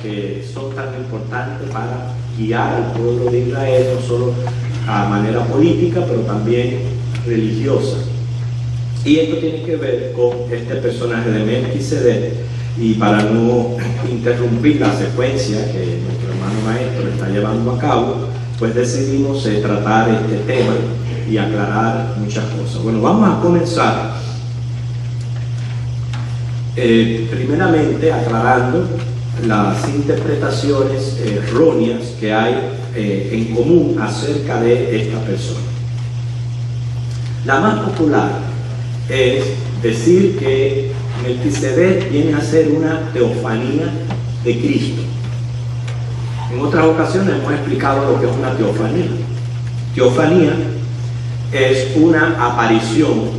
que son tan importantes para guiar al pueblo de Israel, no solo a manera política, pero también religiosa. Y esto tiene que ver con este personaje de Melquisedec, y para no interrumpir la secuencia que nuestro hermano maestro está llevando a cabo, pues decidimos tratar este tema y aclarar muchas cosas. Bueno, vamos a comenzar primeramente aclarando las interpretaciones erróneas que hay en común acerca de esta persona. La más popular es decir que Melquisedec viene a ser una teofanía de Cristo. En otras ocasiones hemos explicado lo que es una teofanía. Teofanía es una aparición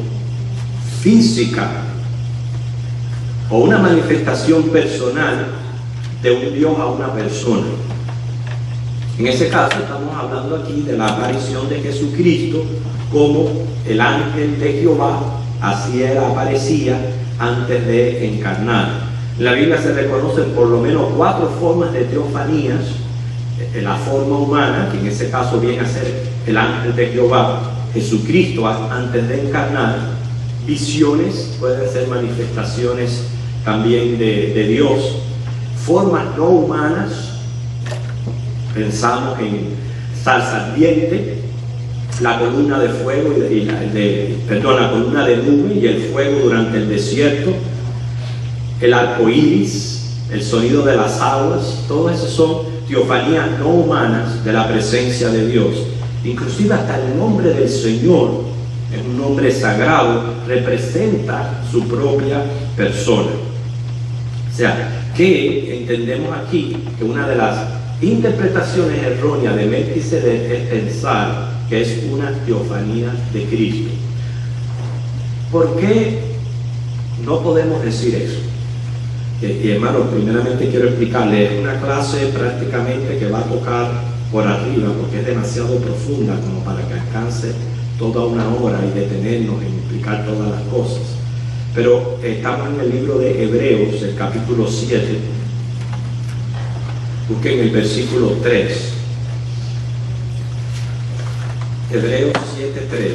física o una manifestación personal de un Dios a una persona. En ese caso estamos hablando aquí de la aparición de Jesucristo como el ángel de Jehová, así él aparecía antes de encarnar. En la Biblia se reconocen por lo menos 4 formas de teofanías. La forma humana, que en ese caso viene a ser el ángel de Jehová, Jesucristo antes de encarnar. Visiones, pueden ser manifestaciones también de Dios. Formas no humanas, pensamos en zarza ardiente, la columna de fuego la columna de nube y el fuego durante el desierto, el arco iris, el sonido de las aguas. Todas esas son teofanías no humanas de la presencia de Dios. Inclusive hasta el nombre del Señor, es un nombre sagrado, representa su propia persona. O sea, que entendemos aquí que una de las interpretaciones erróneas de Melquisedec es pensar que es una teofanía de Cristo. ¿Por qué no podemos decir eso? Y hermanos, primeramente quiero explicarles, es una clase prácticamente que va a tocar por arriba, porque es demasiado profunda como para que alcance toda una hora y detenernos en explicar todas las cosas. Pero estamos en el libro de Hebreos, el capítulo 7. Busquen el versículo 3. Hebreos 7:3.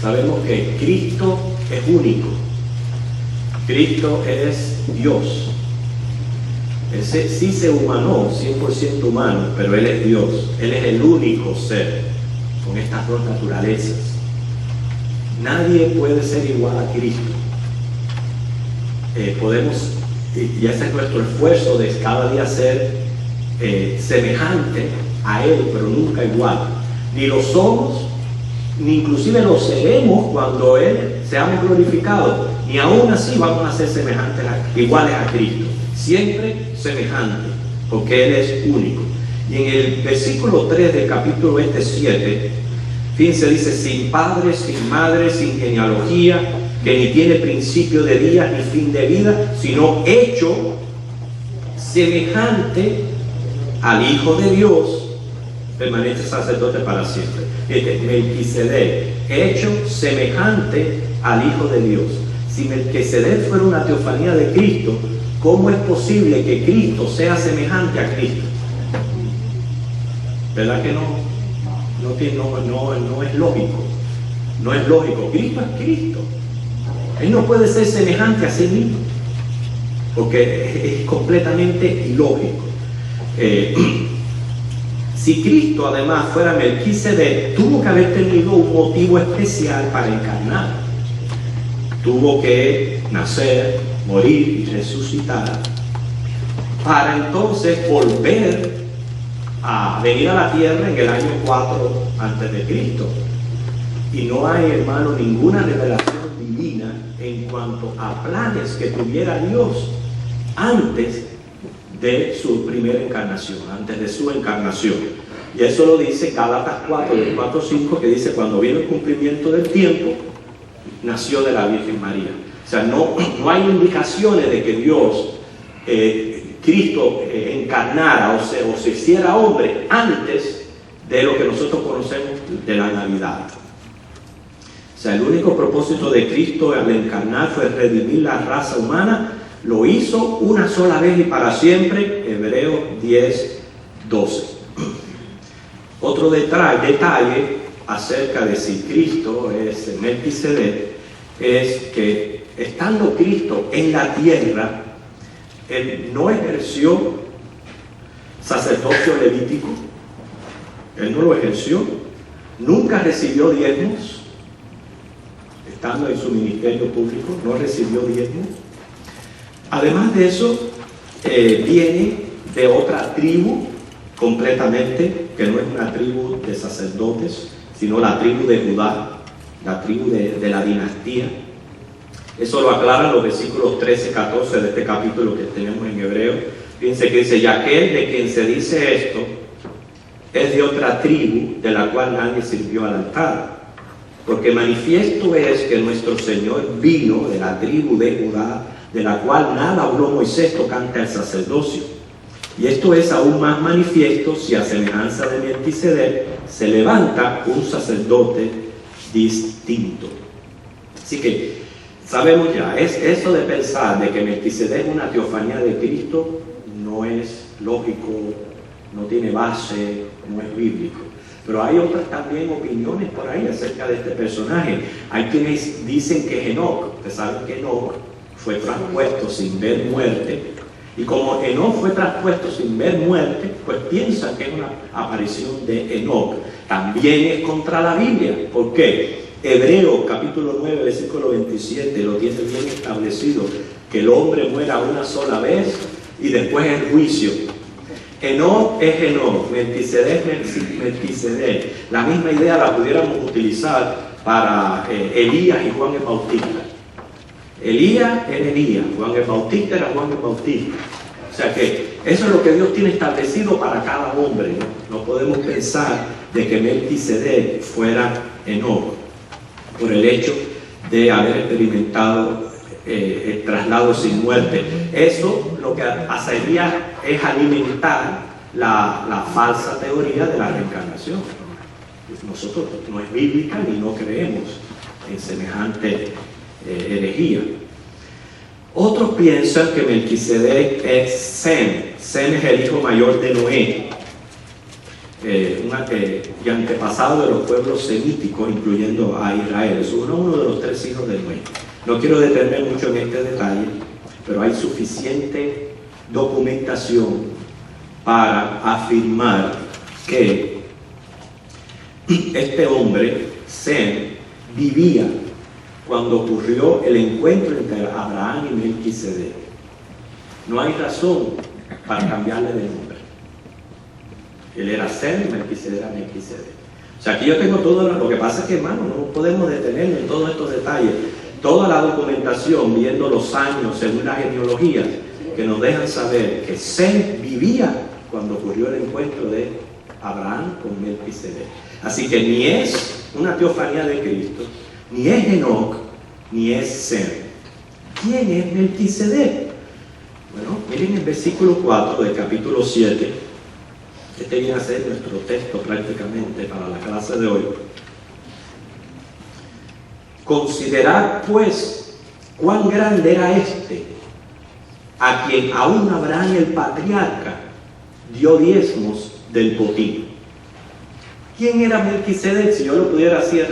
Sabemos que Cristo es único. Cristo es Dios. Él sí se humanó, 100% humano, pero Él es Dios. Él es el único ser con estas dos naturalezas. Nadie puede ser igual a Cristo. Y ese es nuestro esfuerzo de cada día ser semejante a Él, pero nunca igual. Ni lo somos, ni inclusive lo seremos cuando Él seamos glorificados. Ni aún así vamos a ser semejantes, iguales a Cristo. Siempre semejante, porque Él es único. Y en el versículo 3 del capítulo 7, fíjense, dice: sin padre, sin madre, sin genealogía, que ni tiene principio de días ni fin de vida, sino hecho semejante al Hijo de Dios, permanece sacerdote para siempre. Melquisedec, hecho semejante al Hijo de Dios. Si Melquisedec fuera una teofanía de Cristo, ¿cómo es posible que Cristo sea semejante a Cristo? ¿Verdad que no es lógico? No es lógico. Cristo es Cristo. Él no puede ser semejante a sí mismo, porque es completamente ilógico. Si Cristo además fuera Melquisedec, tuvo que haber tenido un motivo especial para encarnar. Tuvo que nacer, morir y resucitar, para entonces volver a venir a la tierra en el año 4 antes de Cristo. Y no hay, hermano, ninguna revelación divina en cuanto a planes que tuviera Dios antes de su primera encarnación, antes de su encarnación. Y eso lo dice Gálatas 4, del 4-5, que dice: cuando vino el cumplimiento del tiempo, nació de la Virgen María. O sea, no hay indicaciones de que Dios, Cristo, encarnara o se hiciera hombre antes de lo que nosotros conocemos de la Navidad. O sea, el único propósito de Cristo al encarnar fue redimir la raza humana. Lo hizo una sola vez y para siempre. Hebreos 10:12. Otro detalle acerca de si Cristo es Melquisedec es que estando Cristo en la tierra, Él no ejerció sacerdocio levítico. Él no lo ejerció. Nunca recibió diezmos. Estando en su ministerio público, no recibió diezmos. Además de eso, viene de otra tribu completamente, que no es una tribu de sacerdotes, sino la tribu de Judá, la tribu de la dinastía. Eso lo aclaran los versículos 13 y 14 de este capítulo que tenemos en Hebreo. Fíjense que dice: y aquel de quien se dice esto es de otra tribu de la cual nadie sirvió al altar. Porque manifiesto es que nuestro Señor vino de la tribu de Judá, de la cual nada habló Moisés tocante al sacerdocio. Y esto es aún más manifiesto si a semejanza de Melquisedec se levanta un sacerdote distinto. Así que sabemos ya, es eso de pensar de que Melquisedec es una teofanía de Cristo, no es lógico, no tiene base, no es bíblico. Pero hay otras también opiniones por ahí acerca de este personaje. Hay quienes dicen que Enoc, ustedes saben que Enoc fue traspuesto sin ver muerte, y como Enoc fue traspuesto sin ver muerte, pues piensan que es una aparición de Enoc. También es contra la Biblia. ¿Por qué? Hebreos capítulo 9 versículo 27 lo tiene bien establecido, que el hombre muera una sola vez y después el juicio. Enoc es Enoc, Melquisedec es Melquisedec. La misma idea la pudiéramos utilizar para Elías y Juan el Bautista. Elías era Elías, Juan el Bautista era Juan el Bautista. O sea que eso es lo que Dios tiene establecido para cada hombre, ¿no? No podemos pensar de que Melquisedec fuera Enoc por el hecho de haber experimentado el traslado sin muerte. Eso lo que hacería es alimentar la falsa teoría de la reencarnación. Nosotros no es bíblica ni no creemos en semejante herejía. Otros piensan que Melquisedec es Sem. Sem es el hijo mayor de Noé, y antepasado de los pueblos semíticos, incluyendo a Israel. Es uno de los tres hijos de Noé. No quiero detenerme mucho en este detalle, pero hay suficiente documentación para afirmar que este hombre, Sem, vivía cuando ocurrió el encuentro entre Abraham y Melquisedec. No hay razón para cambiarle de nombre. Él era Sem y Melquisedec era Melquisedec. O sea, aquí yo tengo todo lo que pasa es que, hermano, no podemos detenernos en todos estos detalles. Toda la documentación, viendo los años según las genealogías, que nos dejan saber que Sem vivía cuando ocurrió el encuentro de Abraham con Melquisedec. Así que ni es una teofanía de Cristo, ni es Enoc, ni es Sem. ¿Quién es Melquisedec? Bueno, miren el versículo 4 del capítulo 7. Este viene a ser nuestro texto prácticamente para la clase de hoy. Considerad pues cuán grande era este, a quien aún Abraham el patriarca dio diezmos del botín. ¿Quién era Melquisedec? Si yo lo pudiera así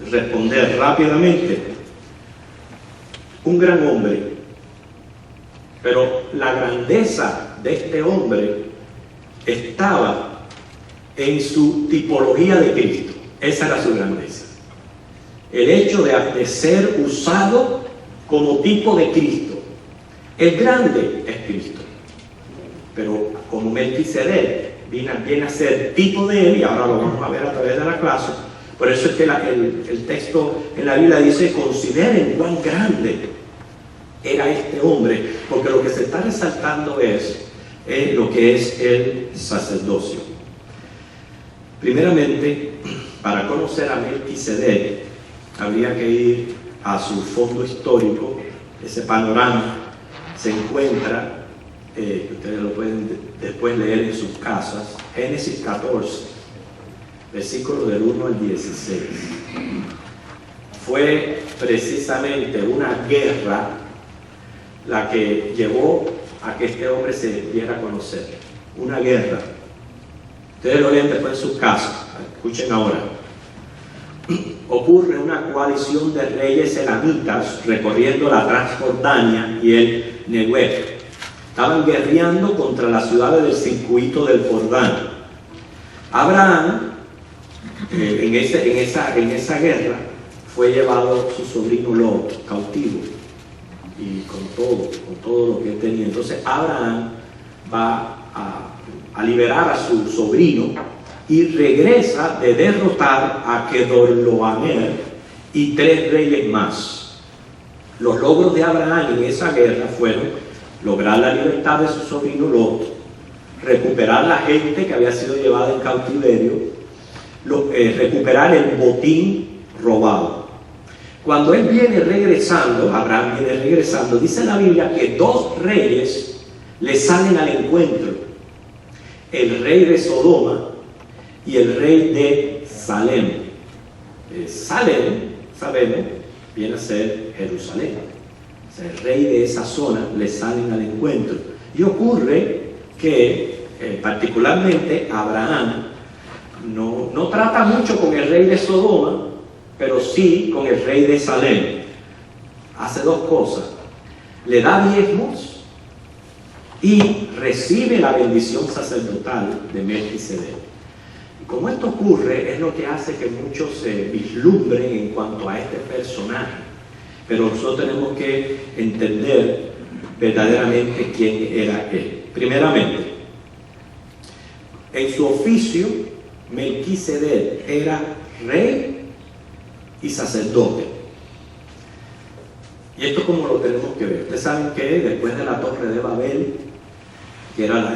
responder rápidamente. Un gran hombre. Pero la grandeza de este hombre estaba en su tipología de Cristo. Esa era su grandeza. El hecho de ser usado como tipo de Cristo. El grande es Cristo. Pero como Melquisedec viene a ser tipo de él, y ahora lo vamos a ver a través de la clase. Por eso es que el texto en la Biblia dice: consideren cuán grande era este hombre, porque lo que se está resaltando es lo que es el sacerdocio. Primeramente, para conocer a Melquisedec, habría que ir a su fondo histórico. Ese panorama se encuentra, ustedes lo pueden después leer en sus casas, Génesis 14. versículos del 1 al 16. Fue precisamente una guerra la que llevó a que este hombre se diera a conocer. Una guerra. Ustedes lo leen después en sus casas. Escuchen ahora. Ocurre una coalición de reyes elamitas recorriendo la Transjordania y el Negev. Estaban guerreando contra las ciudades del circuito del Jordán. Abraham, en esa guerra, fue llevado su sobrino Lot cautivo, y con todo lo que él tenía. Entonces Abraham va a liberar a su sobrino y regresa de derrotar a Kedorlaomer y 3 reyes más. Los logros de Abraham en esa guerra fueron lograr la libertad de su sobrino Lot, recuperar la gente que había sido llevada en cautiverio, recuperar el botín robado. Cuando él viene regresando, Abraham viene regresando, dice la Biblia que 2 reyes le salen al encuentro: el rey de Sodoma y el rey de Salem. Salem, sabemos, viene a ser Jerusalén. O sea, el rey de esa zona le salen al encuentro. Y ocurre que particularmente Abraham no trata mucho con el rey de Sodoma, pero sí con el rey de Salem. Hace 2 cosas: le da diezmos y recibe la bendición sacerdotal de Melquisedec. Y como esto ocurre, es lo que hace que muchos se vislumbren en cuanto a este personaje. Pero nosotros tenemos que entender verdaderamente quién era él. Primeramente, en su oficio, Melquisedec era rey y sacerdote. Y esto como lo tenemos que ver. Ustedes saben que después de la Torre de Babel, que era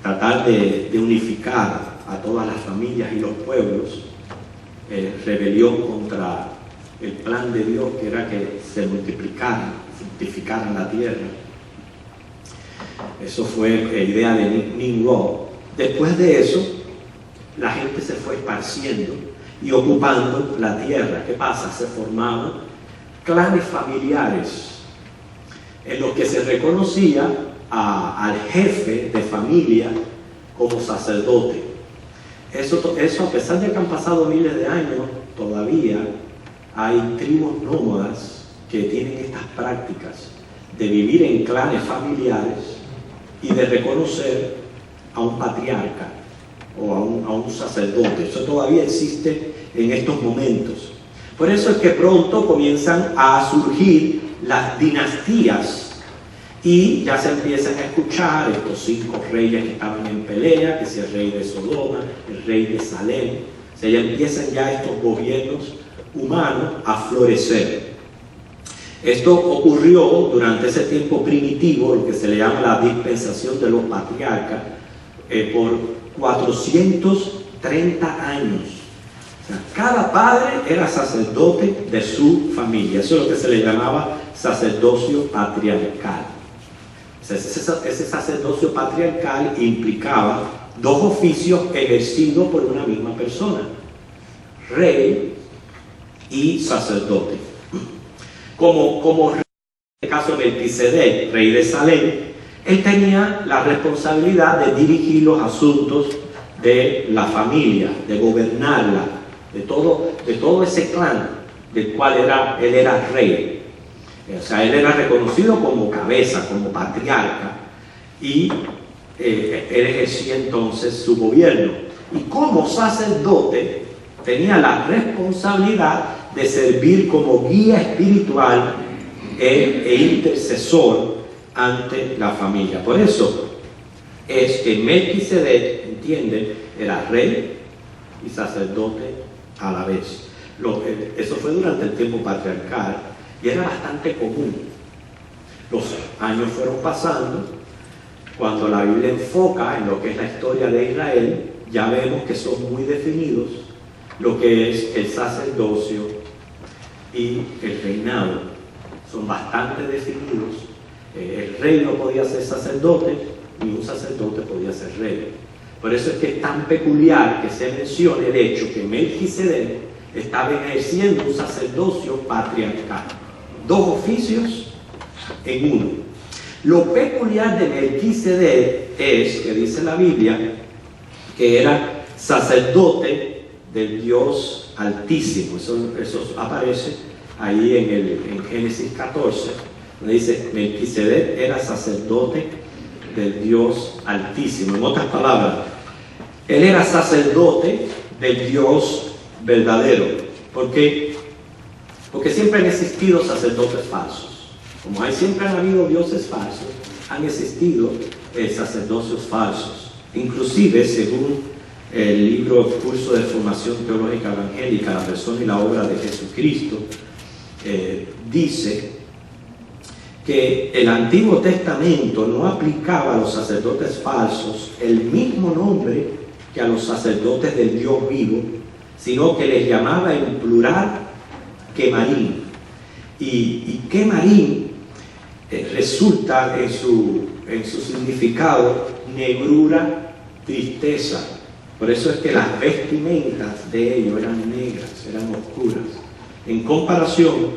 tratar de unificar a todas las familias y los pueblos, rebelión contra el plan de Dios, que era que se multiplicaran, fructificaran la tierra. Eso fue idea de Nimrod. Después de eso, la gente se fue esparciendo y ocupando la tierra. ¿Qué pasa? Se formaban clanes familiares en los que se reconocía al jefe de familia como sacerdote. Eso, a pesar de que han pasado miles de años, todavía hay tribus nómadas que tienen estas prácticas de vivir en clanes familiares y de reconocer a un patriarca o a un sacerdote. Eso todavía existe en estos momentos. Por eso es que pronto comienzan a surgir las dinastías y ya se empiezan a escuchar estos 5 reyes que estaban en pelea, que es el rey de Sodoma, el rey de Salem. O sea, ya empiezan ya estos gobiernos humanos a florecer. Esto ocurrió durante ese tiempo primitivo, lo que se le llama la dispensación de los patriarcas, por 430 años. O sea, cada padre era sacerdote de su familia. Eso es lo que se le llamaba sacerdocio patriarcal. O sea, ese sacerdocio patriarcal implicaba 2 oficios ejercidos por una misma persona: rey y sacerdote. Como rey, en este caso Melquisedec, rey de Salem, él tenía la responsabilidad de dirigir los asuntos de la familia, de gobernarla, de todo ese clan del cual él era rey. O sea, él era reconocido como cabeza, como patriarca, y él ejercía entonces su gobierno. Y como sacerdote tenía la responsabilidad de servir como guía espiritual e intercesor ante la familia. Por eso es que Melquisedec, entienden, era rey y sacerdote a la vez. Eso fue durante el tiempo patriarcal y era bastante común. Los años fueron pasando. Cuando la Biblia enfoca en lo que es la historia de Israel, ya vemos que son muy definidos lo que es el sacerdocio y el reinado. Son bastante definidos. El rey no podía ser sacerdote, ni un sacerdote podía ser rey. Por eso es que es tan peculiar que se mencione el hecho que Melquisedec estaba ejerciendo un sacerdocio patriarcal. Dos oficios en uno. Lo peculiar de Melquisedec es, que dice la Biblia, que era sacerdote del Dios Altísimo. Eso aparece ahí en Génesis 14, donde dice Melquisedec era sacerdote del Dios Altísimo. En otras palabras, él era sacerdote del Dios verdadero. ¿Por qué? Porque siempre han existido sacerdotes falsos. Como siempre han habido dioses falsos, han existido sacerdocios falsos. Inclusive, según el libro Curso de Formación Teológica Evangélica, la persona y la obra de Jesucristo, dice que el Antiguo Testamento no aplicaba a los sacerdotes falsos el mismo nombre que a los sacerdotes del Dios vivo, sino que les llamaba en plural Quemarín. Y Quemarín resulta en su significado negrura, tristeza. Por eso es que las vestimentas de ellos eran negras, eran oscuras, en comparación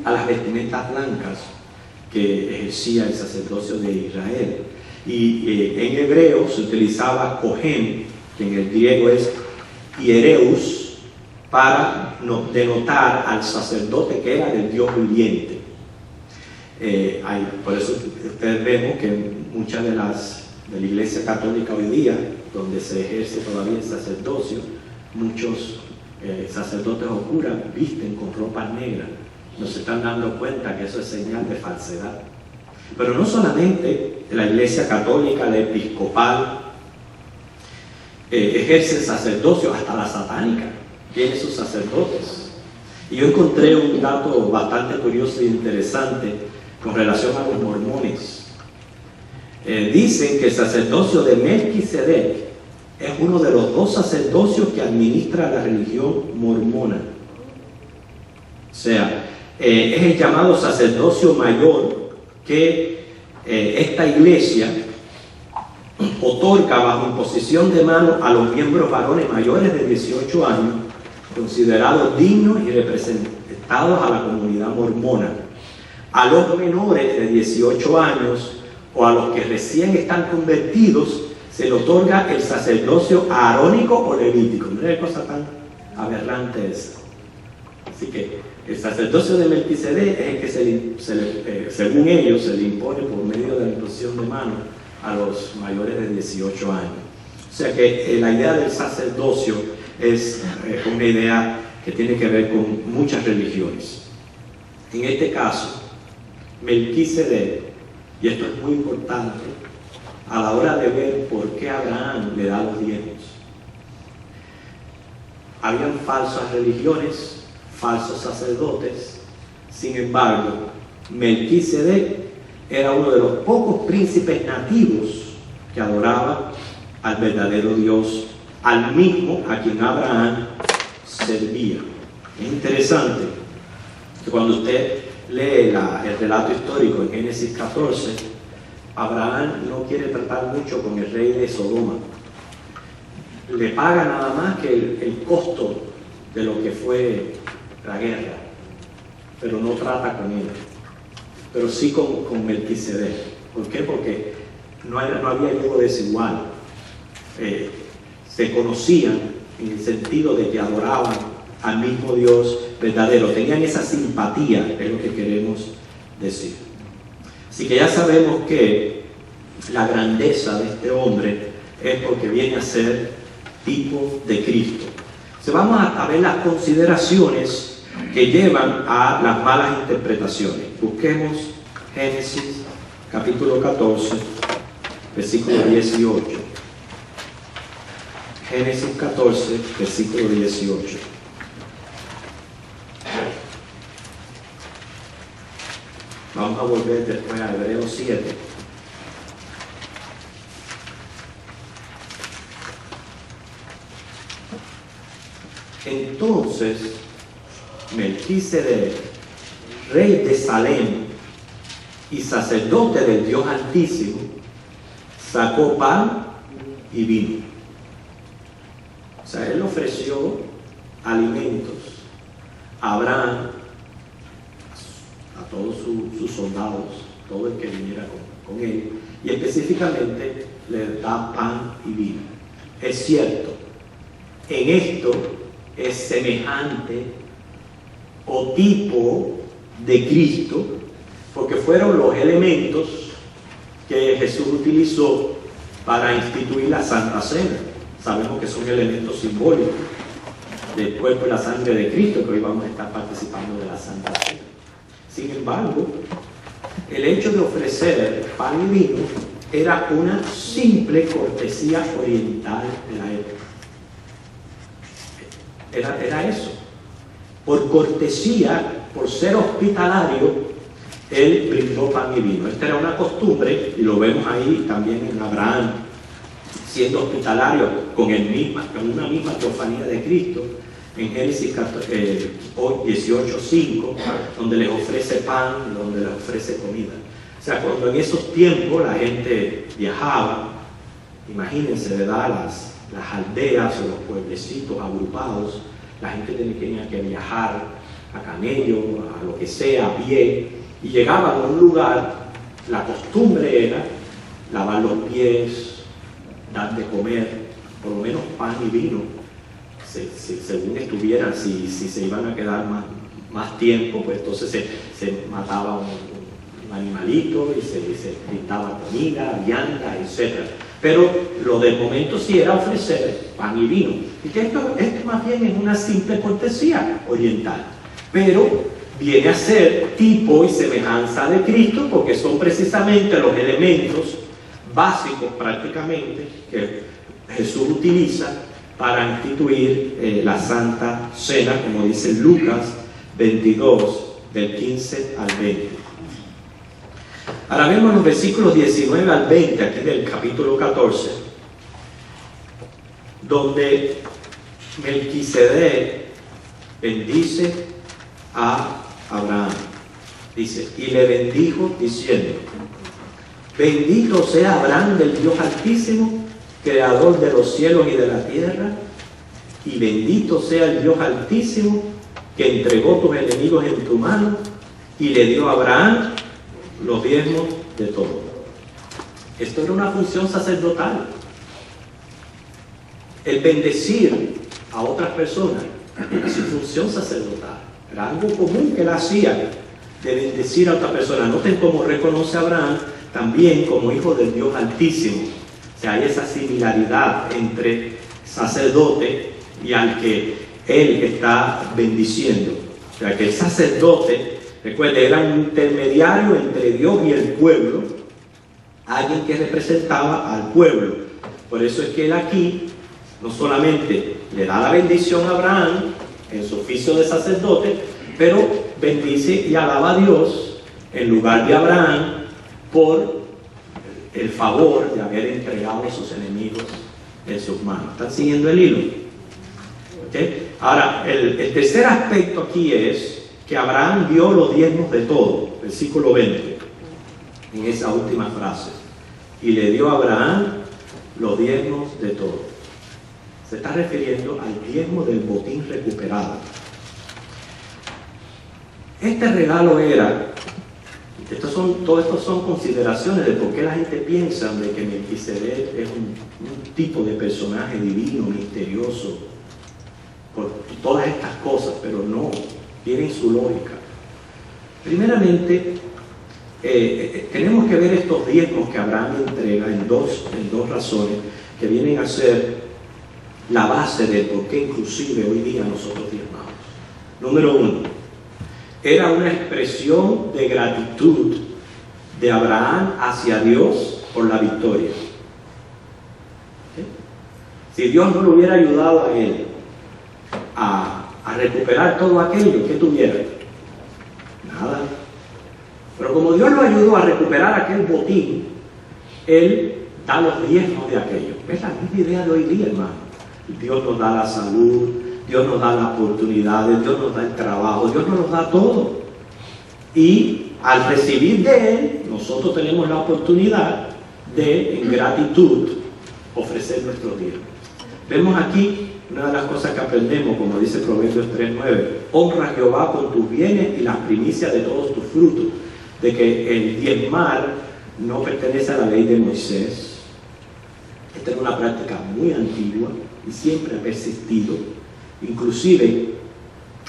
a las vestimentas blancas que ejercía el sacerdocio de Israel. Y en hebreo se utilizaba cohen, que en el griego es hiereus, para denotar al sacerdote que era del Dios viviente. Por eso ustedes vemos que muchas de la Iglesia Católica hoy día, donde se ejerce todavía el sacerdocio, muchos sacerdotes o curas visten con ropas negras. Nos están dando cuenta que eso es señal de falsedad. Pero no solamente la Iglesia Católica, la episcopal, ejerce el sacerdocio, hasta la satánica tiene sus sacerdotes. Y yo encontré un dato bastante curioso e interesante con relación a los mormones. Dicen que el sacerdocio de Melquisedec es uno de los dos sacerdocios que administra la religión mormona. O sea, es el llamado sacerdocio mayor que esta iglesia otorga bajo imposición de mano a los miembros varones mayores de 18 años, considerados dignos y representados a la comunidad mormona. A los menores de 18 años o a los que recién están convertidos se le otorga el sacerdocio aarónico o levítico. Mira qué cosa tan aberrante es. Así que el sacerdocio de Melquisedec es el que según ellos se le impone por medio de la imposición de mano a los mayores de 18 años. O sea que la idea del sacerdocio es una idea que tiene que ver con muchas religiones. En este caso, Melquisedec, y esto es muy importante, a la hora de ver por qué Abraham le da los diezmos. Habían falsas religiones, falsos sacerdotes. Sin embargo, Melquisedec era uno de los pocos príncipes nativos que adoraba al verdadero Dios, al mismo a quien Abraham servía. Es interesante que cuando usted lee el relato histórico en Génesis 14, Abraham no quiere tratar mucho con el rey de Sodoma. Le paga nada más que el costo de lo que fue la guerra, pero no trata con él. Pero sí con Melquisedec. ¿Por qué? Porque no había yugo desigual. Se conocían en el sentido de que adoraban al mismo Dios verdadero. Tenían esa simpatía, es lo que queremos decir. Así que ya sabemos que la grandeza de este hombre es porque viene a ser tipo de Cristo. Entonces vamos a ver las consideraciones que llevan a las malas interpretaciones. Busquemos Génesis capítulo 14, versículo 18. Génesis 14, versículo 18. Vamos a volver después a Hebreos 7. Entonces, Melquisedec, rey de Salem y sacerdote del Dios Altísimo, sacó pan y vino. O sea, él ofreció alimentos a Abraham, a todos sus soldados, todo el que viniera con él, y específicamente le da pan y vino. Es cierto, en esto es semejante o tipo de Cristo, porque fueron los elementos que Jesús utilizó para instituir la Santa Cena. Sabemos que son elementos simbólicos del cuerpo y la sangre de Cristo, que hoy vamos a estar participando de la Santa Cena. Sin embargo, el hecho de ofrecer pan y vino era una simple cortesía oriental de la época. Era eso. Por cortesía, por ser hospitalario, él brindó pan y vino. Esta era una costumbre, y lo vemos ahí también en Abraham, siendo hospitalario con una misma teofanía de Cristo, en Génesis 18:5, donde les ofrece pan, donde les ofrece comida. O sea, cuando en esos tiempos la gente viajaba, imagínense, ¿verdad? Las aldeas o los pueblecitos agrupados, la gente tenía que viajar a camello, a lo que sea, a pie, y llegaban a un lugar. La costumbre era lavar los pies, dar de comer, por lo menos pan y vino, según estuvieran. Si se iban a quedar más tiempo, pues entonces se mataba un animalito y se brindaba comida, vianda, etc. Pero lo del momento sí era ofrecer pan y vino. Y que esto más bien es una simple cortesía oriental, pero viene a ser tipo y semejanza de Cristo, porque son precisamente los elementos básicos prácticamente que Jesús utiliza para instituir la Santa Cena, como dice Lucas 22, del 15 al 20. Ahora vemos los versículos 19 al 20, aquí del capítulo 14, donde Melquisedec bendice a Abraham. Dice, y le bendijo diciendo: bendito sea Abraham del Dios Altísimo, creador de los cielos y de la tierra, y bendito sea el Dios Altísimo que entregó tus enemigos en tu mano y le dio a Abraham los diezmos de todo. Esto era una función sacerdotal. El bendecir a otras personas era su función sacerdotal. Era algo común que él hacía, de bendecir a otra persona. Noten cómo reconoce a Abraham también como hijo del Dios Altísimo. O sea, hay esa similaridad entre sacerdote y al que él está bendiciendo. O sea, que el sacerdote, recuerde, era un intermediario entre Dios y el pueblo, alguien que representaba al pueblo. Por eso es que él aquí no solamente le da la bendición a Abraham en su oficio de sacerdote, pero bendice y alaba a Dios en lugar de Abraham por el favor de haber entregado a sus enemigos en sus manos. ¿Están siguiendo el hilo? ¿Okay? Ahora, el tercer aspecto aquí es que Abraham dio los diezmos de todo, versículo 20, en esa última frase. Y le dio a Abraham los diezmos de todo. Se está refiriendo al diezmo del botín recuperado. Este regalo era, todo esto son consideraciones de por qué la gente piensa de que Melquisedec es un tipo de personaje divino, misterioso, por todas estas cosas, pero no, tienen su lógica. Primeramente, tenemos que ver estos diezmos que Abraham entrega en dos razones que vienen a ser la base de por qué inclusive hoy día nosotros diezmamos. Número uno, era una expresión de gratitud de Abraham hacia Dios por la victoria. ¿Sí? Si Dios no le hubiera ayudado a él a recuperar todo aquello, ¿qué tuviera? Nada. Pero como Dios lo ayudó a recuperar aquel botín, él da los diezmos de aquello. Es la misma idea de hoy día, hermano. Dios nos da la salud, Dios nos da las oportunidades, Dios nos da el trabajo, Dios nos da todo. Y al recibir de Él, nosotros tenemos la oportunidad de, en gratitud, ofrecer nuestros diezmos. Vemos aquí una de las cosas que aprendemos, como dice Proverbios 3:9, honra a Jehová con tus bienes y las primicias de todos tus frutos, de que el diezmar no pertenece a la ley de Moisés. Esta es una práctica muy antigua y siempre ha persistido. Inclusive,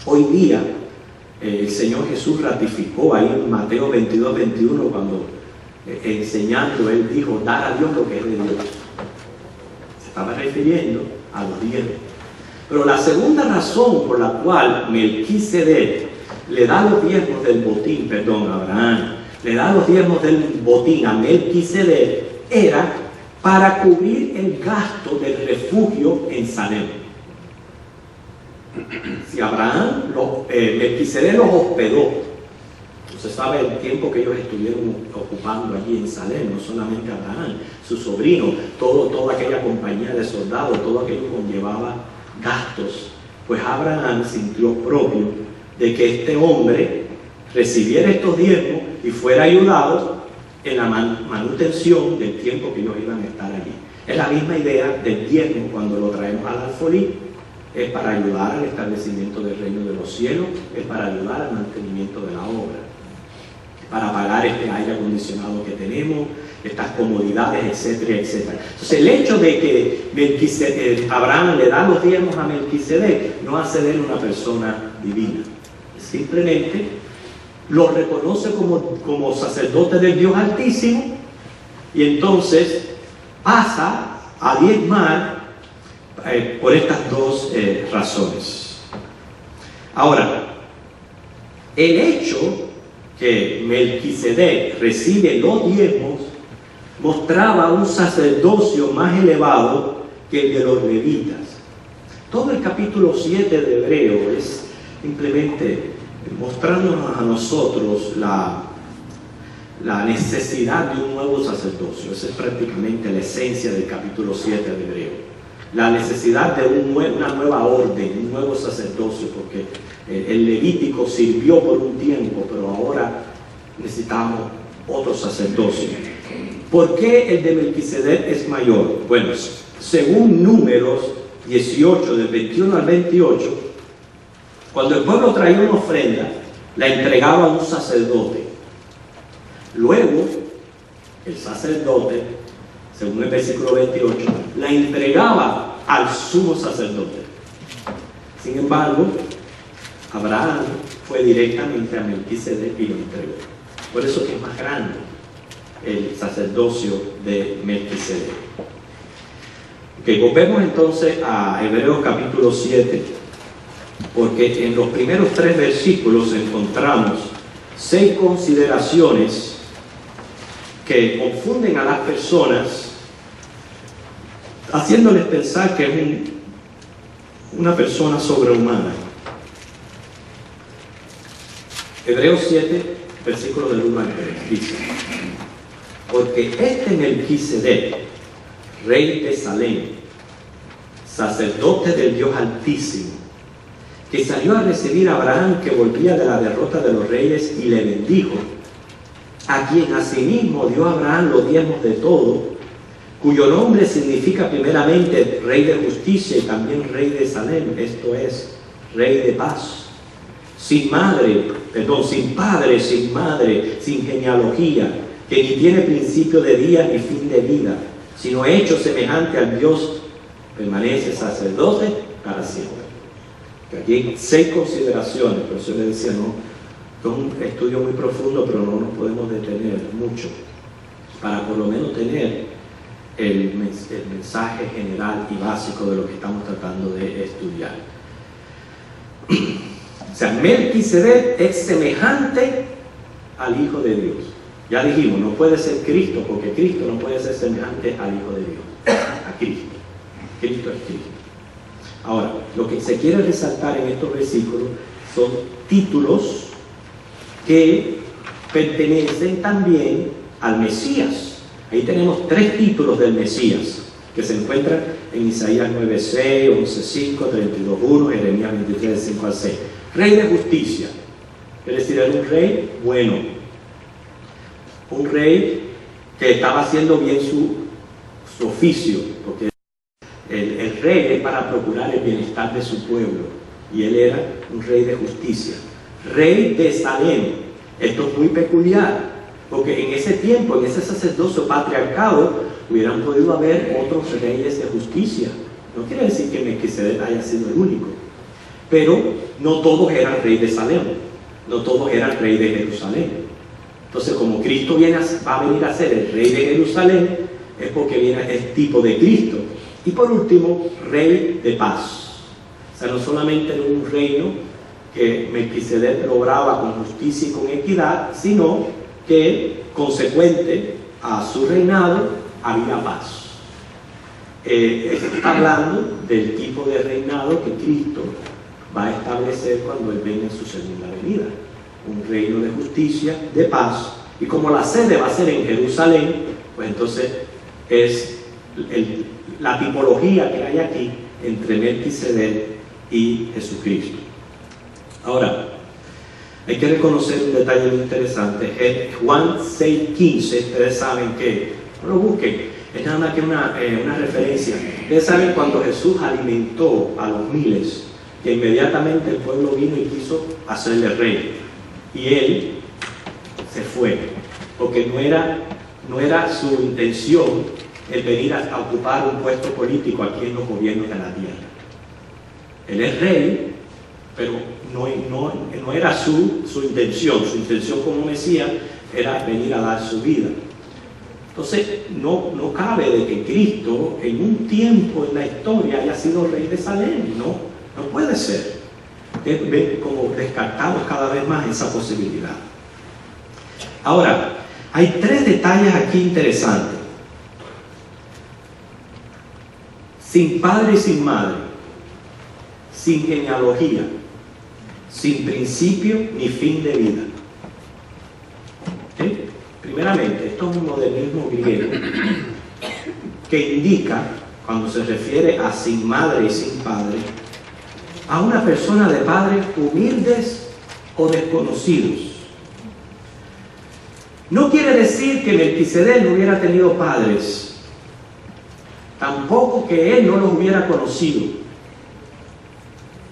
hoy día, el Señor Jesús ratificó ahí en Mateo 22:21, cuando enseñando, Él dijo, dar a Dios lo que es de Dios. Se estaba refiriendo a los diezmos. Pero la segunda razón por la cual Melquisedec le da los diezmos del botín, Abraham, le da los diezmos del botín a Melquisedec, era para cubrir el gasto del refugio en Salem. Si Abraham, Melquisedec los hospedó, se sabe el tiempo que ellos estuvieron ocupando allí en Salem, no solamente Abraham, su sobrino, toda aquella compañía de soldados, todo aquello conllevaba gastos. Pues Abraham sintió propio de que este hombre recibiera estos diezmos y fuera ayudado en la manutención del tiempo que ellos iban a estar allí. Es la misma idea del diezmo cuando lo traemos al alfolí. Es para ayudar al establecimiento del reino de los cielos, es para ayudar al mantenimiento de la obra, para pagar este aire acondicionado que tenemos, estas comodidades, etcétera, etcétera. Entonces, el hecho de que Abraham le da los diezmos a Melquisedec no hace de él una persona divina. Simplemente lo reconoce como sacerdote del Dios Altísimo, y entonces pasa a diezmar por estas dos razones. Ahora, el hecho que Melquisedec recibe los diezmos mostraba un sacerdocio más elevado que el de los levitas. Todo el capítulo 7 de Hebreo es simplemente mostrándonos a nosotros la necesidad de un nuevo sacerdocio. Esa es prácticamente la esencia del capítulo 7 de Hebreo. La necesidad de una nueva orden, un nuevo sacerdocio, porque el levítico sirvió por un tiempo, pero ahora necesitamos otro sacerdocio. ¿Por qué el de Melquisedec es mayor? Bueno, según Números 18, del 21 al 28, cuando el pueblo traía una ofrenda, la entregaba a un sacerdote. Luego, el sacerdote, según el versículo 28, la entregaba al sumo sacerdote. Sin embargo, Abraham fue directamente a Melquisedec y lo entregó. Por eso que es más grande el sacerdocio de Melquisedec. Volvemos entonces a Hebreos capítulo 7, porque en los primeros 3 versículos encontramos 6 consideraciones que confunden a las personas, haciéndoles pensar que es una persona sobrehumana. Hebreos 7, versículo del 1 al 3, dice: porque este Melquisedec, rey de Salem, sacerdote del Dios Altísimo, que salió a recibir a Abraham, que volvía de la derrota de los reyes, y le bendijo, a quien asimismo dio a Abraham los diezmos de todo, cuyo nombre significa primeramente Rey de Justicia y también Rey de Salem, esto es, Rey de Paz, sin padre, sin madre, sin genealogía, que ni tiene principio de día ni fin de vida, sino hecho semejante al Dios, permanece sacerdote para siempre. Aquí hay 6 consideraciones, por eso le decía, no, es un estudio muy profundo, pero no nos podemos detener mucho, para por lo menos tener el mensaje general y básico de lo que estamos tratando de estudiar. O sea, Melquisedec es semejante al Hijo de Dios. Ya dijimos, no puede ser Cristo, porque Cristo no puede ser semejante al Hijo de Dios, a Cristo. Cristo es Cristo. Ahora, lo que se quiere resaltar en estos versículos son títulos que pertenecen también al Mesías. Ahí tenemos 3 títulos del Mesías que se encuentran en Isaías 9:6, 11:5, 32:1, Jeremías 23:5 al 6. Rey de justicia, es decir, era un rey bueno, un rey que estaba haciendo bien su oficio, porque el rey es para procurar el bienestar de su pueblo, y él era un rey de justicia, rey de Salem. Esto es muy peculiar, porque en ese tiempo, en ese sacerdocio patriarcado, hubieran podido haber otros reyes de justicia. No quiere decir que Melquisedec haya sido el único, pero no todos eran rey de Salem, no todos eran rey de Jerusalén. Entonces, como Cristo va a venir a ser el rey de Jerusalén, es porque viene el tipo de Cristo. Y por último, rey de paz. O sea, no solamente era un reino que Melquisedec lograba con justicia y con equidad, sino que, consecuente a su reinado, había paz. Está hablando del tipo de reinado que Cristo va a establecer cuando Él venga en su segunda venida. Un reino de justicia, de paz, y como la sede va a ser en Jerusalén, pues entonces es la tipología que hay aquí entre Melquisedec y Jesucristo. Ahora, hay que reconocer un detalle muy interesante. Juan 6:15, ustedes saben que, no lo busquen, es nada más que una referencia. Ustedes saben cuando Jesús alimentó a los miles, que inmediatamente el pueblo vino y quiso hacerle rey, y él se fue, porque no era su intención el venir a ocupar un puesto político aquí en los gobiernos de la tierra. Él es rey, pero no era su intención. Su intención como Mesías era venir a dar su vida. Entonces, no cabe de que Cristo en un tiempo en la historia haya sido rey de Salem. No puede ser. Ven como descartamos cada vez más esa posibilidad. Ahora, hay 3 detalles aquí interesantes. Sin padre y sin madre, sin genealogía, sin principio ni fin de vida. ¿Okay? Primeramente, esto es un modernismo griego que indica, cuando se refiere a sin madre y sin padre, a una persona de padres humildes o desconocidos. No quiere decir que Melquisedec no hubiera tenido padres, tampoco que él no los hubiera conocido.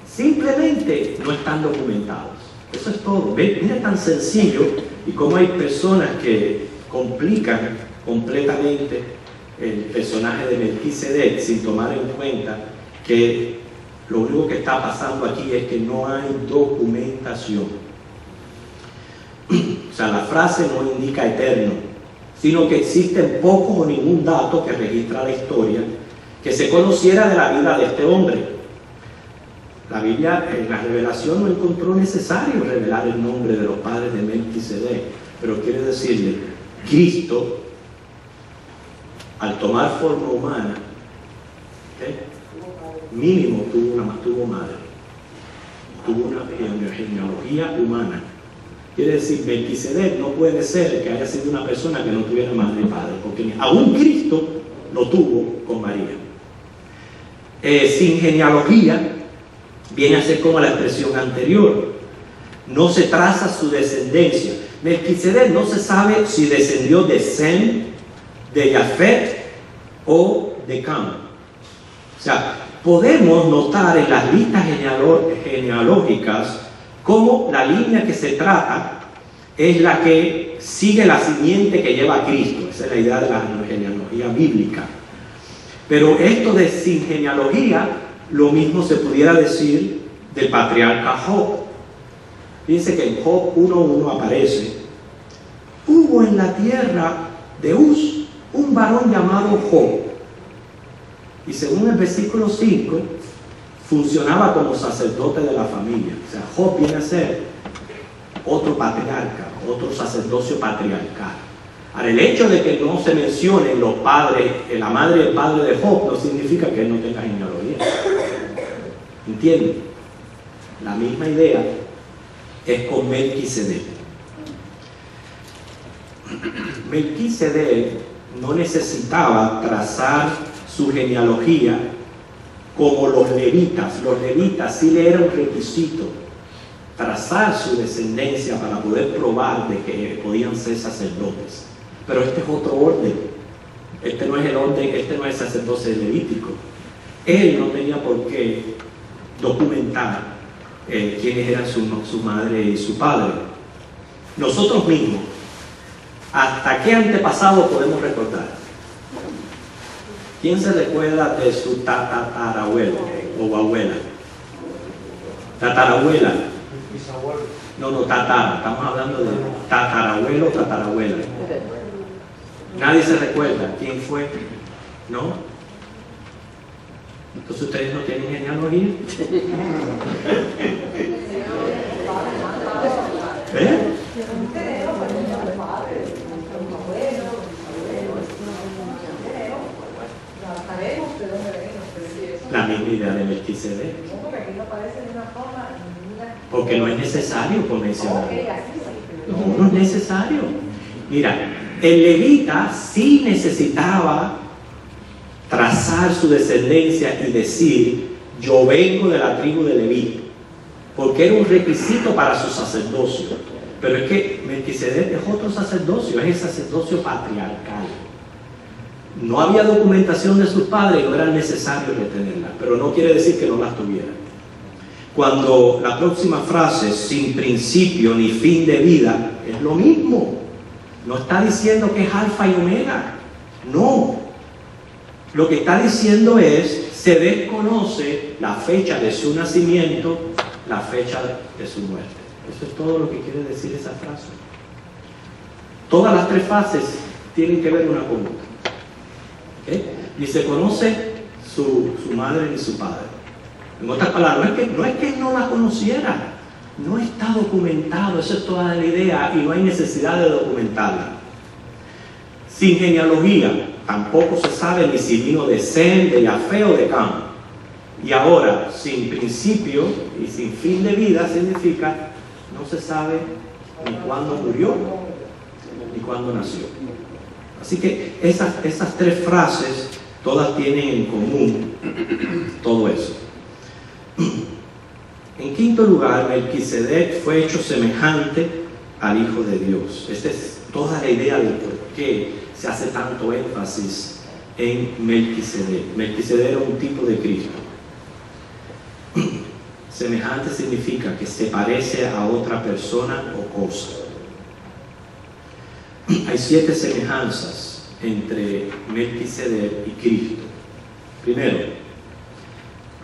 Simplemente no están documentados. Eso es todo. Mira tan sencillo, y cómo hay personas que complican completamente el personaje de Melquisedec sin tomar en cuenta que lo único que está pasando aquí es que no hay documentación. O sea, la frase no indica eterno, sino que existen pocos o ningún dato que registra la historia que se conociera de la vida de este hombre. La Biblia, en la revelación, no encontró necesario revelar el nombre de los padres de Melquisedec, pero quiere decirle, Cristo, al tomar forma humana, mínimo tuvo madre, tuvo una genealogía humana. Quiere decir, Melquisedec no puede ser que haya sido una persona que no tuviera madre y padre, porque aún Cristo lo tuvo con María. Sin genealogía, viene a ser como la expresión anterior. No se traza su descendencia. Melquisedec no se sabe si descendió de Sem, de Jafet o de Cam. O sea, podemos notar en las listas genealógicas cómo la línea que se trata es la que sigue la simiente que lleva a Cristo. Esa es la idea de la genealogía bíblica. Pero esto de sin genealogía, lo mismo se pudiera decir del patriarca Job. Fíjense que en Job 1:1 aparece: hubo en la tierra de Uz un varón llamado Job. Y según el versículo 5, funcionaba como sacerdote de la familia. O sea, Job viene a ser otro patriarca, otro sacerdocio patriarcal. Ahora, el hecho de que no se mencionen los padres, la madre y el padre de Job, no significa que él no tenga genealogía. ¿Entienden? La misma idea es con Melquisedec. Melquisedec no necesitaba trazar su genealogía como los levitas. Los levitas sí le era un requisito trazar su descendencia para poder probar de que podían ser sacerdotes. Pero este es otro orden. Este no es el orden, este no es el sacerdocio levítico. Él no tenía por qué documentar quiénes eran su madre y su padre. Nosotros mismos, ¿hasta qué antepasado podemos recordar? ¿Quién se recuerda de su tatarabuelo o abuela? Tatarabuela. No, tatara. Estamos hablando de tatarabuelo o tatarabuela. Nadie se recuerda quién fue, ¿no? Entonces ustedes no tienen genealogía. ¿Eh? La misma idea de Melquisedec. Porque no es necesario por mencionarlo. No es necesario. Mira, el levita sí necesitaba trazar su descendencia y decir: yo vengo de la tribu de Leví, porque era un requisito para su sacerdocio. Pero es que Melquisedec es otro sacerdocio, es el sacerdocio patriarcal. No había documentación de sus padres y no era necesario retenerla, pero no quiere decir que no las tuviera. Cuando la próxima frase, sin principio ni fin de vida, es lo mismo. No está diciendo que es alfa y omega. No. Lo que está diciendo es: se desconoce la fecha de su nacimiento, la fecha de su muerte. Eso es todo lo que quiere decir esa frase. Todas las tres fases tienen que ver una con otra. ¿Okay? Ni se conoce su madre ni su padre. En otras palabras, no es que él no la conociera, no está documentado, esa es toda la idea, y no hay necesidad de documentarla. Sin genealogía, tampoco se sabe ni si vino de Sem, de Yafé o de Cam. Y ahora, sin principio y sin fin de vida, significa no se sabe ni cuándo murió ni cuándo nació. Así que esas tres frases todas tienen en común todo eso. En quinto lugar, Melquisedec fue hecho semejante al Hijo de Dios. Esta es toda la idea de por qué se hace tanto énfasis en Melquisedec. Melquisedec era un tipo de Cristo. Semejante significa que se parece a otra persona o cosa. Hay 7 semejanzas entre Melquisedec y Cristo. Primero,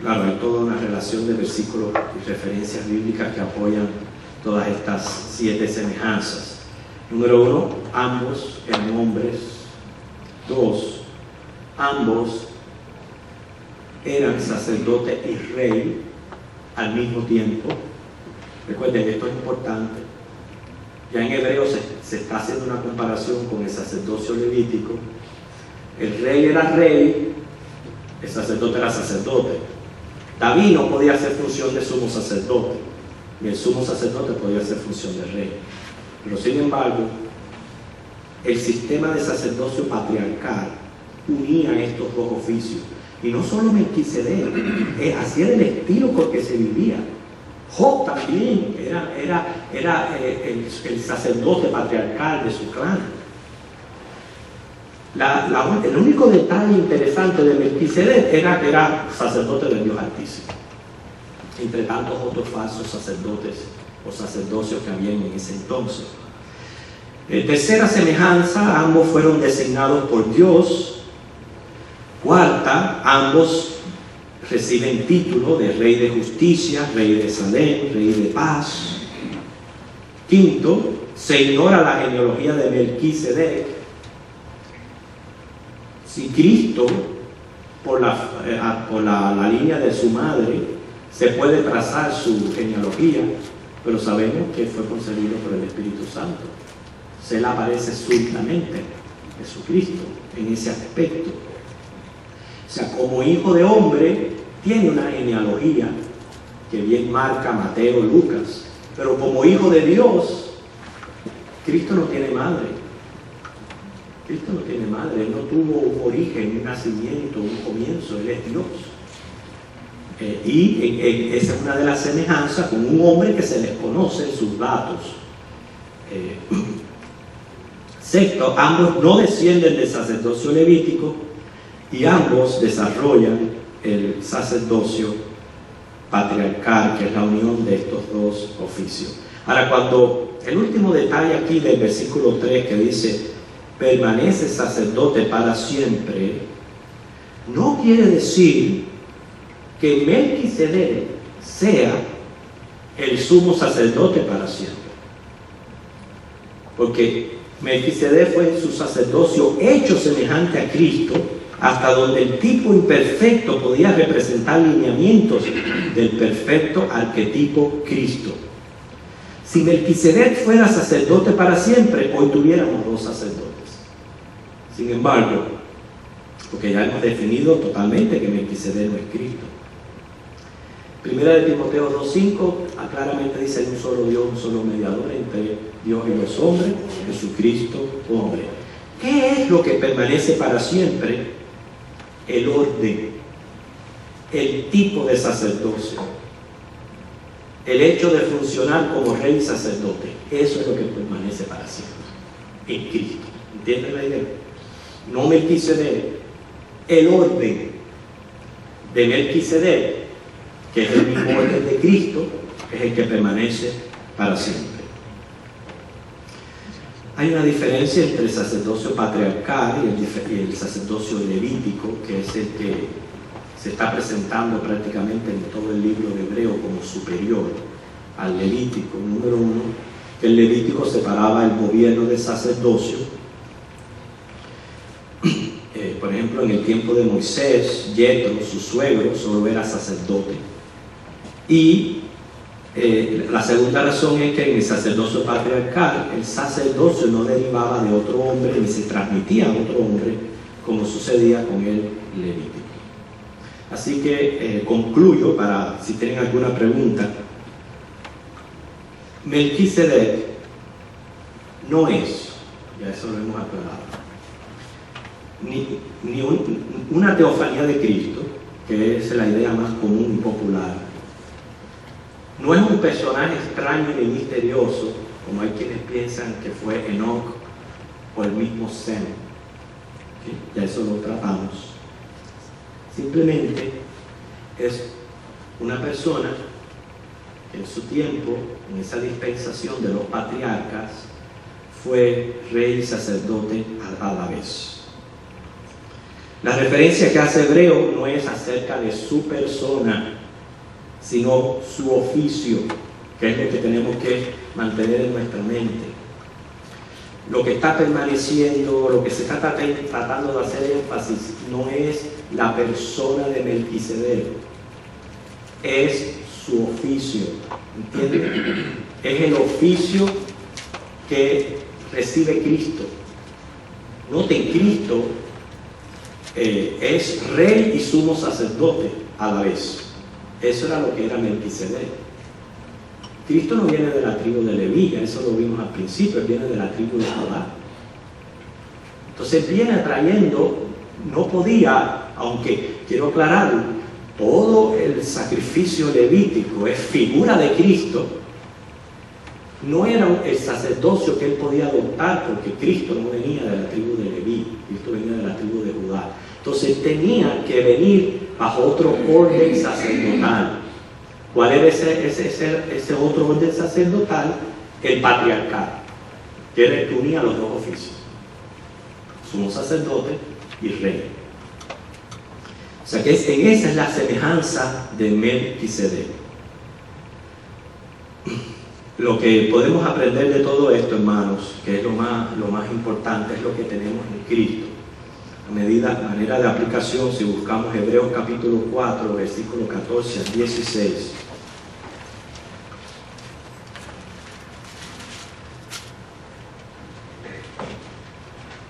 claro, hay toda una relación de versículos y referencias bíblicas que apoyan todas estas 7 semejanzas. Número 1, ambos eran hombres. 2, ambos eran sacerdote y rey al mismo tiempo. Recuerden, esto es importante. Ya en hebreo se está haciendo una comparación con el sacerdocio levítico. El rey era rey, el sacerdote era sacerdote. David no podía hacer función de sumo sacerdote, y el sumo sacerdote podía hacer función de rey. Pero sin embargo, el sistema de sacerdocio patriarcal unía estos dos oficios. Y no solo Melquisedec, así era el estilo con que se vivía. Job también era el sacerdote patriarcal de su clan. El único detalle interesante de Melquisedec era que era sacerdote del Dios Altísimo, entre tantos otros falsos sacerdotes o sacerdocios que habían en ese entonces. Tercera semejanza, ambos fueron designados por Dios. Cuarta, ambos reciben título de Rey de Justicia, Rey de Salem, Rey de Paz. Quinto, se ignora la genealogía de Melquisedec. Si Cristo, por la línea de su madre, se puede trazar su genealogía, pero sabemos que fue concebido por el Espíritu Santo. Se le aparece súbitamente Jesucristo en ese aspecto. O sea, como hijo de hombre, tiene una genealogía que bien marca Mateo, Lucas, pero como hijo de Dios, Cristo no tiene madre. Cristo no tiene madre, Él no tuvo un origen, un nacimiento, un comienzo, Él es Dios. Y esa es una de las semejanzas con un hombre que se les conoce sus datos. Sexto, ambos no descienden del sacerdocio levítico y ambos desarrollan el sacerdocio patriarcal, que es la unión de estos dos oficios. Ahora, cuando el último detalle aquí del versículo 3 que dice, permanece sacerdote para siempre, no quiere decir que Melquisedec sea el sumo sacerdote para siempre. Porque Melquisedec fue en su sacerdocio hecho semejante a Cristo, hasta donde el tipo imperfecto podía representar lineamientos del perfecto arquetipo Cristo. Si Melquisedec fuera sacerdote para siempre, hoy tuviéramos dos sacerdotes. Sin embargo, porque ya hemos definido totalmente que Melquisedec no es Cristo. Primera de Timoteo 2:5 claramente dice: hay un solo Dios, un solo mediador entre Dios y los hombres, Jesucristo hombre. ¿Qué es lo que permanece para siempre? El orden, el tipo de sacerdocio, el hecho de funcionar como rey y sacerdote. Eso es lo que permanece para siempre en Cristo. ¿Entienden la idea? No Melquisedec. El orden de Melquisedec, que es el mismo orden de Cristo, es el que permanece para siempre. Hay una diferencia entre el sacerdocio patriarcal y el sacerdocio levítico, que es el que se está presentando prácticamente en todo el libro de Hebreo como superior al levítico. Número uno, que el levítico separaba el gobierno del sacerdocio. Por ejemplo, en el tiempo de Moisés, Yetro, su suegro, solo era sacerdote. Y la segunda razón es que en el sacerdocio patriarcal, el sacerdocio no derivaba de otro hombre ni se transmitía a otro hombre, como sucedía con el levítico. Así que concluyo, para si tienen alguna pregunta. Melquisedec no es, ya eso lo hemos aclarado, ni una teofanía de Cristo, que es la idea más común y popular. No es un personaje extraño ni misterioso, como hay quienes piensan que fue Enoch o el mismo Sem. ¿Sí? Ya eso lo tratamos. Simplemente es una persona que en su tiempo, en esa dispensación de los patriarcas, fue rey y sacerdote a la vez. La referencia que hace Hebreo no es acerca de su persona, sino su oficio, que es lo que tenemos que mantener en nuestra mente. Lo que está permaneciendo, lo que se está tratando de hacer énfasis, no es la persona de Melquisedec, es su oficio, ¿entienden? Es el oficio que recibe Cristo. Noten, Cristo es rey y sumo sacerdote a la vez. Eso era lo que era Melquisedec. Cristo no viene de la tribu de Leví, eso lo vimos al principio, viene de la tribu de Judá. Entonces viene trayendo, no podía, aunque quiero aclarar, todo el sacrificio levítico es figura de Cristo, no era el sacerdocio que él podía adoptar, porque Cristo no venía de la tribu de Leví, Cristo venía de la tribu de Judá. Entonces tenía que venir bajo otro orden sacerdotal. ¿Cuál era ese otro orden sacerdotal? El patriarcal, que era el que unía los dos oficios, sumo sacerdote y rey. O sea que esa es la semejanza de Melquisedec. Lo que podemos aprender de todo esto, hermanos, que es lo más importante, es lo que tenemos en Cristo. Manera de aplicación, si buscamos Hebreos capítulo 4, versículo 14 al 16.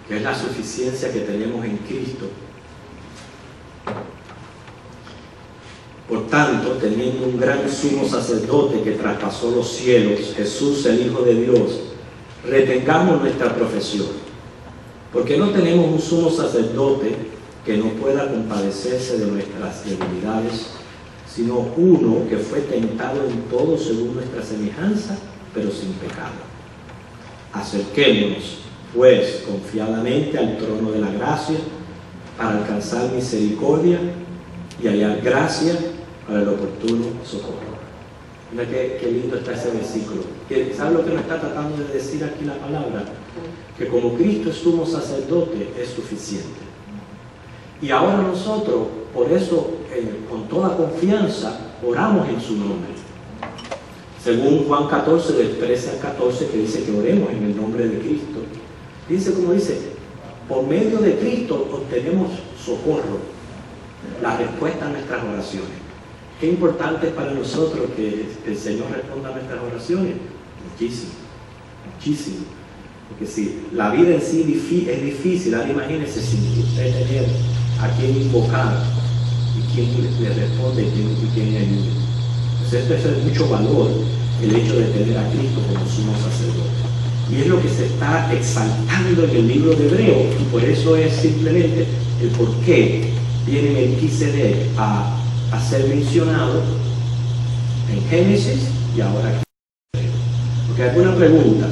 Que es la suficiencia que tenemos en Cristo. Por tanto, teniendo un gran sumo sacerdote que traspasó los cielos, Jesús, el Hijo de Dios, retengamos nuestra profesión. Porque no tenemos un sumo sacerdote que no pueda compadecerse de nuestras debilidades, sino uno que fue tentado en todo según nuestra semejanza, pero sin pecado. Acerquémonos pues confiadamente al trono de la gracia para alcanzar misericordia y hallar gracia para el oportuno socorro. Mira qué lindo está ese versículo. ¿Sabe lo que nos está tratando de decir aquí la palabra? Que como Cristo es sumo sacerdote es suficiente. Y ahora nosotros, por eso, con toda confianza, oramos en su nombre. Según Juan 14, del 13 al 14, que dice que oremos en el nombre de Cristo. Dice, como dice, por medio de Cristo obtenemos socorro, la respuesta a nuestras oraciones. Qué importante es para nosotros que el Señor responda a nuestras oraciones. Muchísimo, muchísimo. Porque si la vida en sí es difícil, ahora imagínense sin usted tener a quien invocar y quien le responde y quien le ayude. Entonces esto es de mucho valor, el hecho de tener a Cristo como sumo sacerdote. Y es lo que se está exaltando en el libro de Hebreo, y por eso es simplemente el por qué viene Melquisedec a ser mencionado en Génesis y ahora aquí. Porque hay alguna pregunta.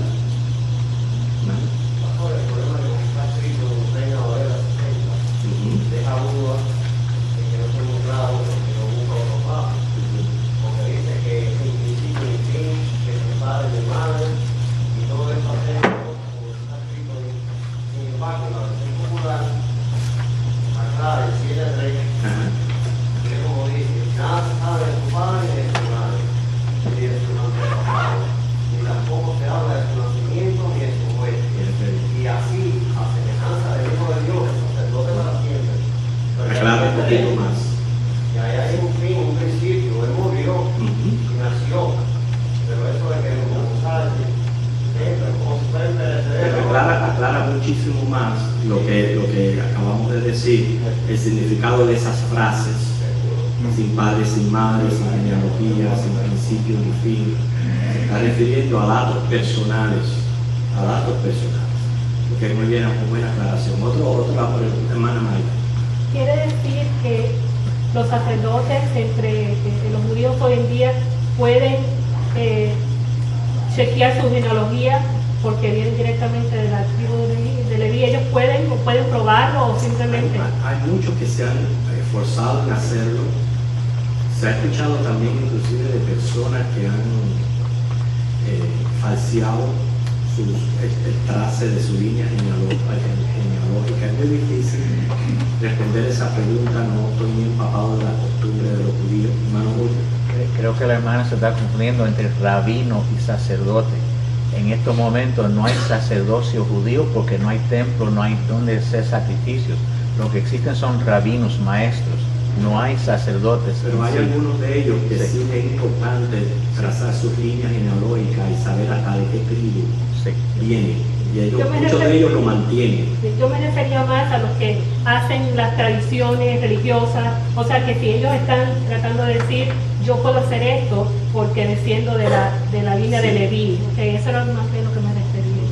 Muchísimo más lo que acabamos de decir, el significado de esas frases, sin padre, sin madre, sin genealogía, sin principio ni fin. Se está refiriendo a datos personales, porque muy bien, muy buena aclaración. Otra pregunta, hermana Mayra. Quiere decir que los sacerdotes entre los judíos hoy en día pueden chequear su genealogía porque vienen directamente de la tribu de Leví. ¿Ellos pueden probarlo o simplemente? Hay muchos que se han esforzado en hacerlo. Se ha escuchado también inclusive de personas que han falseado el trace de su línea genealógica. Es muy difícil responder esa pregunta, no estoy muy empapado de la costumbre de los judíos. Hermano Julio. Creo que la hermana se está confundiendo entre rabino y sacerdote. En estos momentos no hay sacerdocio judío porque no hay templo, no hay donde hacer sacrificios. Lo que existen son rabinos, maestros, no hay sacerdotes. Pero hay algunos de ellos que sí es importante trazar sus líneas genealógicas y saber hasta de qué tribu vienen. Y muchos de ellos lo mantienen. Yo me refería más a los que hacen las tradiciones religiosas, o sea que si ellos están tratando de decir yo puedo hacer esto porque desciendo de la línea de Leví, okay, eso era más bien lo que me refería.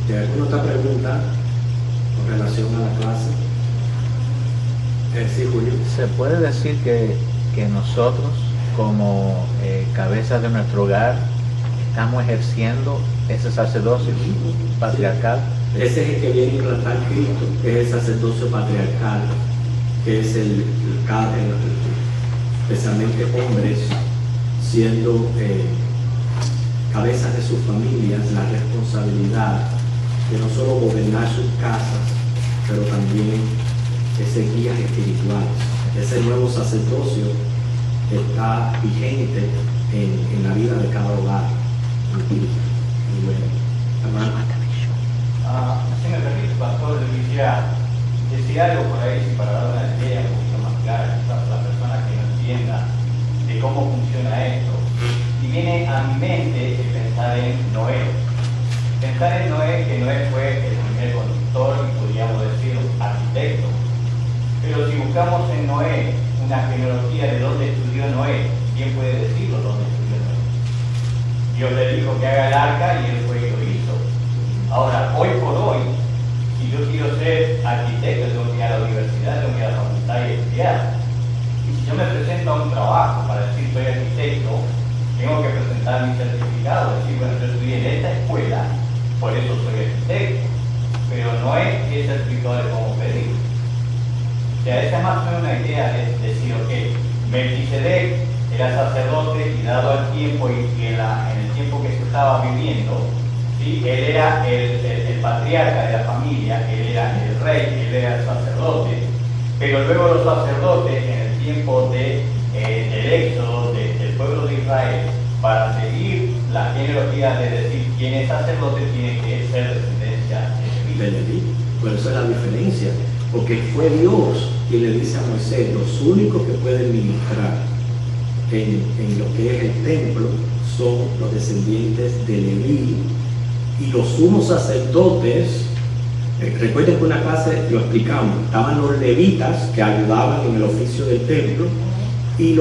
¿Hay alguna otra pregunta con relación a la clase? Sí, Julio. Se puede decir que nosotros como cabezas de nuestro hogar estamos ejerciendo ese sacerdocio patriarcal. Ese es el que viene a implantar Cristo, que es el sacerdocio patriarcal, que es especialmente hombres siendo cabezas de sus familias, la responsabilidad de no solo gobernar sus casas, pero también ser guías espirituales. Ese nuevo sacerdocio está vigente en la vida de cada hogar. Y bueno, hermano. Si me permite, pastor, decía algo por ahí para dar una idea un poquito más clara para la persona que no entienda de cómo funciona esto. Y viene a mi mente el pensar en Noé. Pensar en Noé, que Noé fue el primer constructor y podríamos decir arquitecto. Pero si buscamos en Noé una genealogía de dónde estudió Noé, ¿quién puede decirlo dónde estudió Noé? Dios le dijo que haga el arca y él fue y lo hizo. Ahora, hoy por hoy, si yo quiero ser arquitecto, tengo que ir a la universidad, tengo que ir a la facultad y estudiar. Y si yo me presento a un trabajo para decir soy arquitecto, tengo que presentar mi certificado, decir, bueno, yo estudié en esta escuela, por eso soy arquitecto. esa es más o menos una idea de decir, ok, Melquisedec era sacerdote y dado el tiempo y en el tiempo que se estaba viviendo, ¿sí? Él era el patriarca de la familia, él era el rey, él era el sacerdote, pero luego los sacerdotes en el tiempo del éxodo del pueblo de Israel, para seguir la genealogía de decir quién es sacerdote, tiene que ser descendencia de Leví. Por eso es la diferencia, porque fue Dios quien le dice a Moisés: los únicos que pueden ministrar en lo que es el templo son los descendientes de Leví, y los sumos sacerdotes. Recuerden que una clase lo explicamos, estaban los levitas que ayudaban en el oficio del templo, y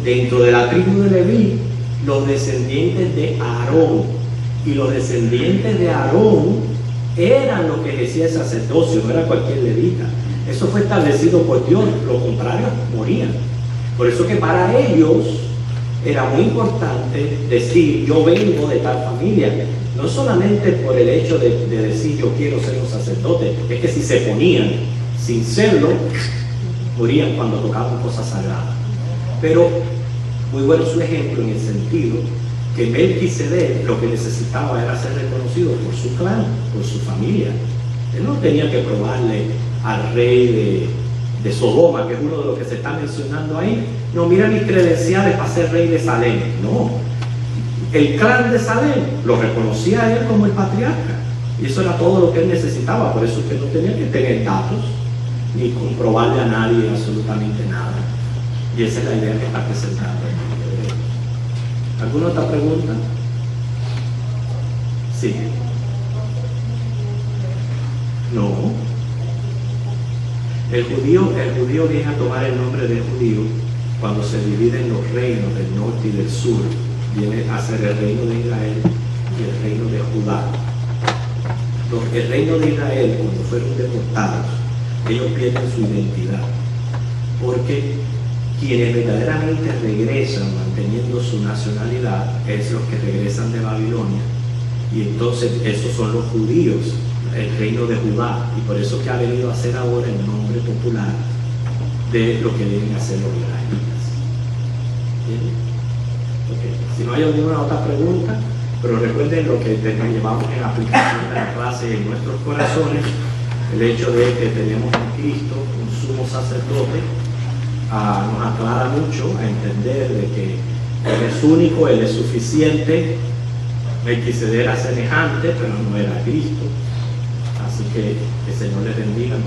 dentro de la tribu de Leví, los descendientes de Aarón, y los descendientes de Aarón eran los que ejercía el sacerdocio, no era cualquier levita. Eso fue establecido por Dios, lo contrario morían. Por eso que para ellos era muy importante decir: yo vengo de tal familia. No solamente por el hecho de decir yo quiero ser un sacerdote, es que si se ponían sin serlo, morían cuando tocaban cosas sagradas. Pero muy bueno su ejemplo en el sentido que Melquisedec lo que necesitaba era ser reconocido por su clan, por su familia. Él no tenía que probarle al rey de Sodoma, que es uno de los que se está mencionando ahí: no, mira mis credenciales para ser rey de Salem. No. El clan de Salem lo reconocía a él como el patriarca, y eso era todo lo que él necesitaba. Por eso usted no tenía que tener datos ni comprobarle a nadie absolutamente nada. Y esa es la idea que está presentando. ¿Alguna otra pregunta? Sí. No. El judío viene a tomar el nombre de judío cuando se dividen los reinos del norte y del sur. Viene a ser el reino de Israel y el reino de Judá. El reino de Israel, cuando fueron deportados, ellos pierden su identidad, porque quienes verdaderamente regresan manteniendo su nacionalidad es los que regresan de Babilonia, y entonces esos son los judíos, el reino de Judá, y por eso que ha venido a ser ahora el nombre popular de lo que vienen a ser los israelitas. ¿Bien? Okay. Si no hay ninguna otra pregunta, pero recuerden lo que llevamos en aplicación de la clase en nuestros corazones, el hecho de que tenemos en Cristo un sumo sacerdote, nos aclara mucho a entender de que Él es único, Él es suficiente. Melquisedec era semejante, pero no era Cristo. Así que el Señor les bendiga.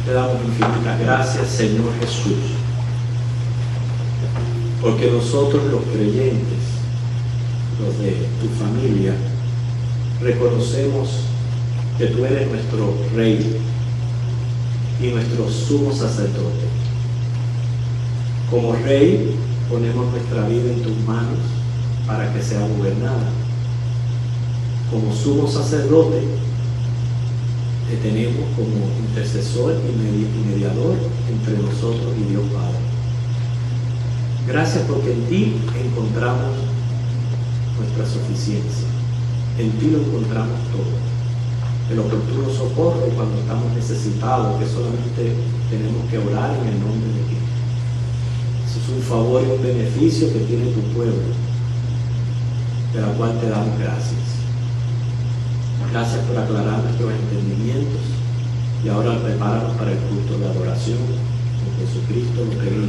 Te damos infinitas gracias, Señor Jesús, porque nosotros los creyentes, los de tu familia, reconocemos que tú eres nuestro Rey y nuestro sumo sacerdote. Como Rey, ponemos nuestra vida en tus manos para que sea gobernada. Como sumo sacerdote, te tenemos como intercesor y mediador entre nosotros y Dios Padre. Gracias porque en ti encontramos nuestra suficiencia. En ti lo encontramos todo. El oportuno socorro cuando estamos necesitados, que solamente tenemos que orar en el nombre de ti. Eso es un favor y un beneficio que tiene tu pueblo, de la cual te damos gracias. Gracias por aclarar nuestros entendimientos, y ahora prepáranos para el culto de adoración. En Jesucristo lo pedimos.